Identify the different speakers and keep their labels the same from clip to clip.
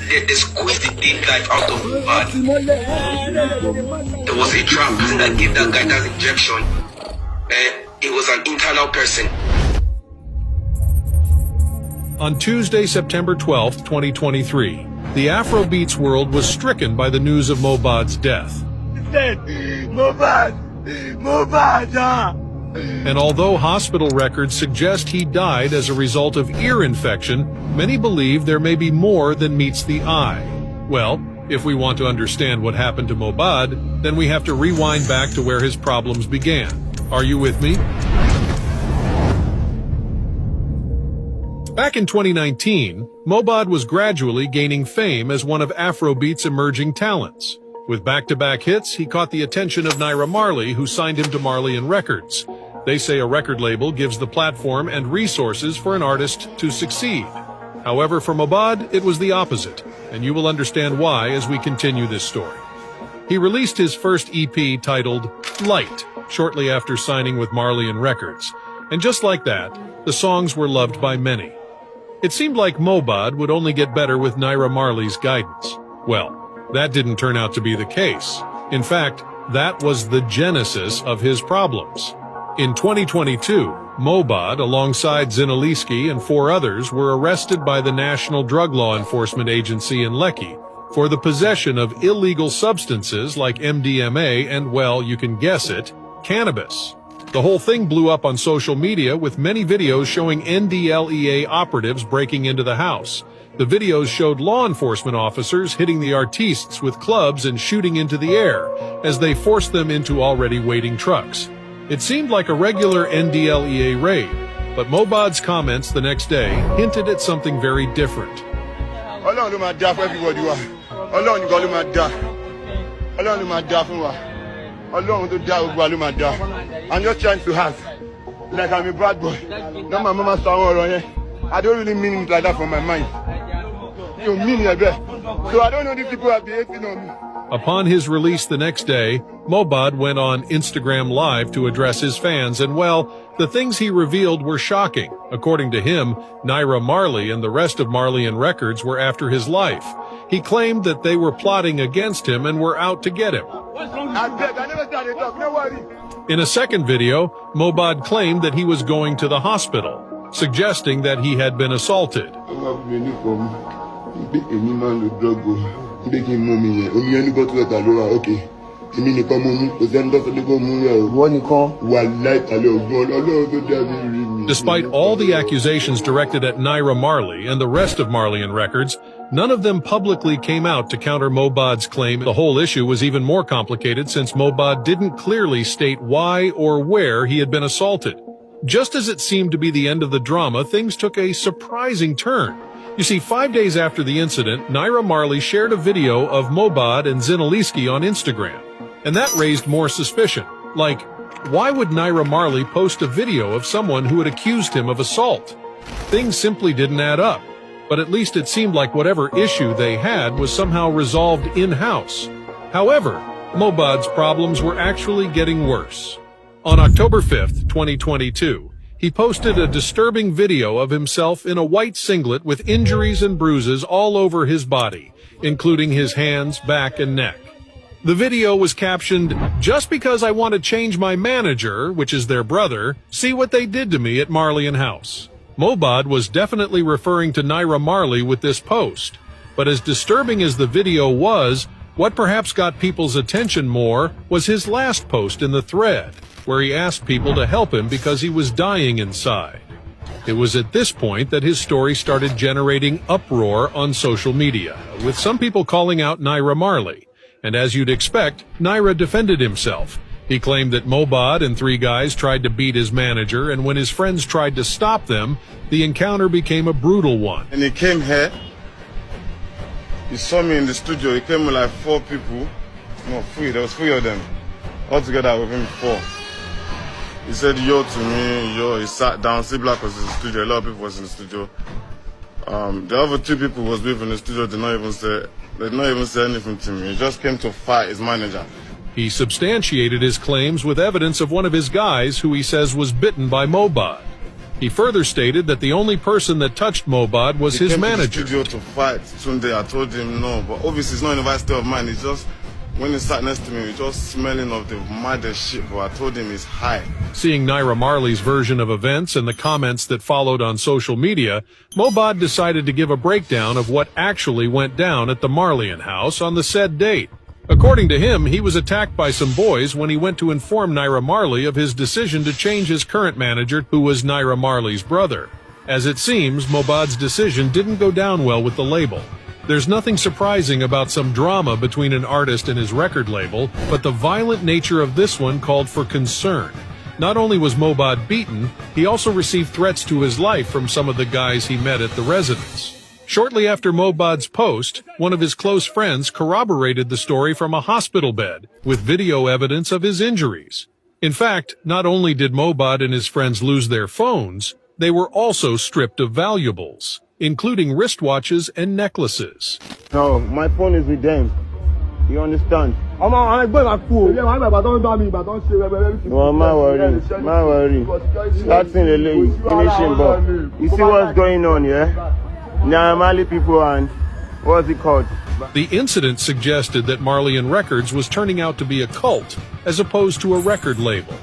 Speaker 1: They squeezed the dead life out of Mohbad. There was a trap that gave that guy that injection. It was an internal person.
Speaker 2: On Tuesday, September 12, 2023, the Afrobeats world was stricken by the news of Mohbad's death.
Speaker 3: Mohbad!
Speaker 2: And although hospital records suggest he died as a result of ear infection, many believe there may be more than meets the eye. Well, if we want to understand what happened to Mohbad, then we have to rewind back to where his problems began. Are you with me? Back in 2019, Mohbad was gradually gaining fame as one of Afrobeat's emerging talents. With back-to-back hits, he caught the attention of Naira Marley, who signed him to Marley & Records. They say a record label gives the platform and resources for an artist to succeed. However, for Mohbad, it was the opposite, and you will understand why as we continue this story. He released his first EP titled Light shortly after signing with Marley & Records, and just like that, the songs were loved by many. It seemed like Mohbad would only get better with Naira Marley's guidance. Well, that didn't turn out to be the case. In fact, that was the genesis of his problems. In 2022, Mohbad, alongside Zinaliski and 4 others, were arrested by the National Drug Law Enforcement Agency in Lekki for the possession of illegal substances like MDMA and, well, you can guess it, cannabis. The whole thing blew up on social media with many videos showing NDLEA operatives breaking into the house. The videos showed law enforcement officers hitting the artistes with clubs and shooting into the air as they forced them into already waiting trucks. It seemed like a regular NDLEA raid, but Mohbad's comments the next day hinted at something very different.
Speaker 3: I'm just trying to have, like I'm a bad boy. Now my mama started. I don't really mean it like that from my mind. You mean it, so I don't know these people are behaving on me.
Speaker 2: Upon his release the next day, Mohbad went on Instagram Live to address his fans, and well, the things he revealed were shocking. According to him, Naira Marley and the rest of Marley & Records were after his life. He claimed that they were plotting against him and were out to get him. In a second video, Mohbad claimed that he was going to the hospital, suggesting that he had been assaulted. Despite all the accusations directed at Naira Marley and the rest of Marley & Records, none of them publicly came out to counter Mohbad's claim. The whole issue was even more complicated since Mohbad didn't clearly state why or where he had been assaulted. Just as it seemed to be the end of the drama, things took a surprising turn. You see, 5 days after the incident, Naira Marley shared a video of Mohbad and Zinaliski on Instagram. And that raised more suspicion. Like, why would Naira Marley post a video of someone who had accused him of assault? Things simply didn't add up. But at least it seemed like whatever issue they had was somehow resolved in-house. However, Mohbad's problems were actually getting worse. On October 5th, 2022, he posted a disturbing video of himself in a white singlet with injuries and bruises all over his body, including his hands, back, and neck. The video was captioned, "Just because I want to change my manager, which is their brother, see what they did to me at Marley & House." Mohbad was definitely referring to Naira Marley with this post. But as disturbing as the video was, what perhaps got people's attention more was his last post in the thread, where he asked people to help him because he was dying inside. It was at this point that his story started generating uproar on social media, with some people calling out Naira Marley. And as you'd expect, Naira defended himself. He claimed that Mohbad and 3 guys tried to beat his manager, and when his friends tried to stop them, the encounter became a brutal one.
Speaker 3: And he came here, he saw me in the studio, he came with like 4 people, no, 3, there was 3 of them, all together with him 4. He said yo to me, yo, he sat down, C-Black was in the studio, a lot of people was in the studio. The other 2 people was with in the studio, did not even say anything to me. He just came to fight his manager.
Speaker 2: He substantiated his claims with evidence of one of his guys who he says was bitten by Mohbad. He further stated that the only person that touched Mohbad was his manager.
Speaker 3: He came to the studio to fight Sunday. I told him no, but obviously it's not in the right state of mind. It's just, when he sat next to me, he was just smelling of the maddest shit, but I told him he's high.
Speaker 2: Seeing Naira Marley's version of events and the comments that followed on social media, Mohbad decided to give a breakdown of what actually went down at the Marleyan house on the said date. According to him, he was attacked by some boys when he went to inform Naira Marley of his decision to change his current manager, who was Naira Marley's brother. As it seems, Mohbad's decision didn't go down well with the label. There's nothing surprising about some drama between an artist and his record label, but the violent nature of this one called for concern. Not only was Mohbad beaten, he also received threats to his life from some of the guys he met at the residence. Shortly after Mohbad's post, one of his close friends corroborated the story from a hospital bed, with video evidence of his injuries. In fact, not only did Mohbad and his friends lose their phones, they were also stripped of valuables, including wristwatches and necklaces.
Speaker 4: No, my phone is with them. You understand? No, my worry. Starting the late, finishing, but you see what's going on, yeah? Mali people and what's it called?
Speaker 2: The incident suggested that Marleyan Records was turning out to be a cult as opposed to a record label.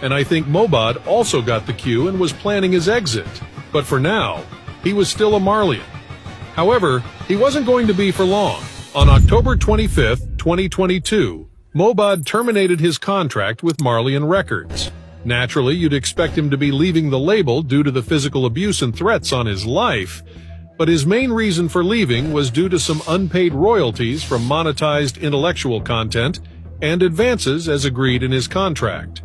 Speaker 2: And I think Mohbad also got the cue and was planning his exit. But for now, he was still a Marleyan. However, he wasn't going to be for long. On October 25th, 2022, Mohbad terminated his contract with Marleyan Records. Naturally, you'd expect him to be leaving the label due to the physical abuse and threats on his life. But his main reason for leaving was due to some unpaid royalties from monetized intellectual content and advances as agreed in his contract.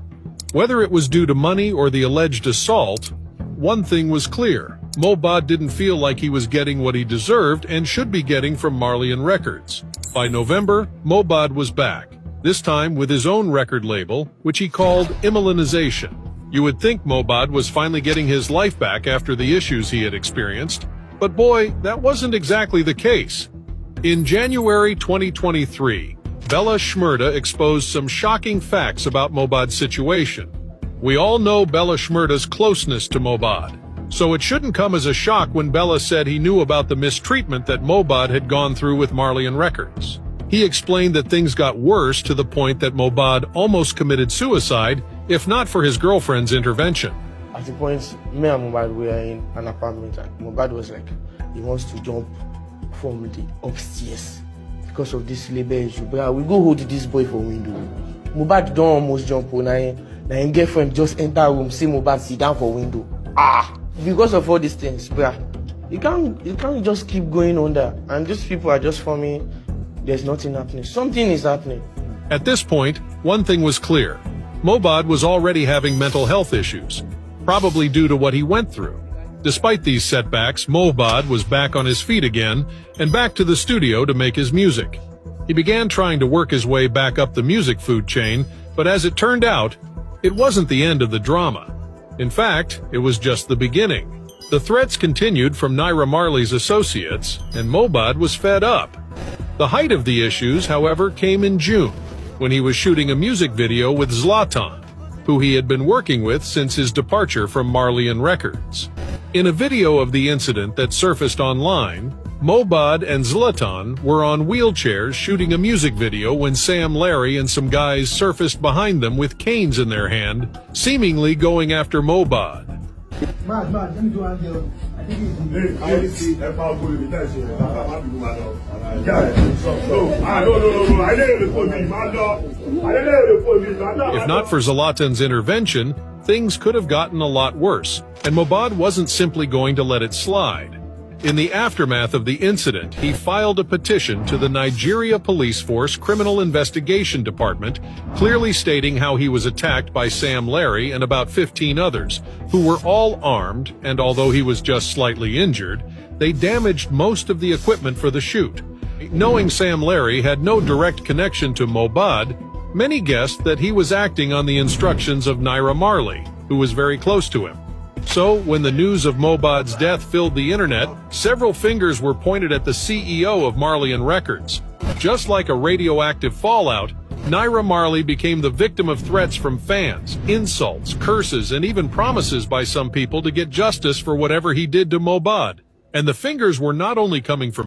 Speaker 2: Whether it was due to money or the alleged assault, one thing was clear. Mohbad didn't feel like he was getting what he deserved and should be getting from Marleyan Records. By November, Mohbad was back, this time with his own record label, which he called Immolinization. You would think Mohbad was finally getting his life back after the issues he had experienced. But boy, that wasn't exactly the case. In January 2023, Bella Shmurda exposed some shocking facts about Mohbad's situation. We all know Bella Shmurda's closeness to Mohbad, so it shouldn't come as a shock when Bella said he knew about the mistreatment that Mohbad had gone through with Marleyan Records. He explained that things got worse to the point that Mohbad almost committed suicide, if not for his girlfriend's intervention.
Speaker 4: At the point, me and Mohbad were in an apartment, and Mohbad was like, he wants to jump from the upstairs because of this labor issue. But we go hold this boy for window. Mohbad don't almost jump on his girlfriend just enter room, see Mohbad sit down for window. Because of all these things, bruh, you can't just keep going on there. And these people are just forming, there's nothing happening. Something is happening.
Speaker 2: At this point, one thing was clear. Mohbad was already having mental health issues, probably due to what he went through. Despite these setbacks, Mohbad was back on his feet again and back to the studio to make his music. He began trying to work his way back up the music food chain, but as it turned out, it wasn't the end of the drama. In fact, it was just the beginning. The threats continued from Naira Marley's associates, and Mohbad was fed up. The height of the issues, however, came in June, when he was shooting a music video with Zlatan, who he had been working with since his departure from Marleyan Records. In a video of the incident that surfaced online, Mohbad and Zlatan were on wheelchairs shooting a music video when Sam Larry and some guys surfaced behind them with canes in their hand, seemingly going after Mohbad. If not for Zlatan's intervention, things could have gotten a lot worse, and Mohbad wasn't simply going to let it slide. In the aftermath of the incident, he filed a petition to the Nigeria Police Force Criminal Investigation Department, clearly stating how he was attacked by Sam Larry and about 15 others, who were all armed, and although he was just slightly injured, they damaged most of the equipment for the shoot. Knowing Sam Larry had no direct connection to Mohbad, many guessed that he was acting on the instructions of Naira Marley, who was very close to him. So, when the news of Mohbad's death filled the internet, several fingers were pointed at the CEO of Marleyan Records. Just like a radioactive fallout, Naira Marley became the victim of threats from fans, insults, curses, and even promises by some people to get justice for whatever he did to Mohbad. And the fingers were not only coming from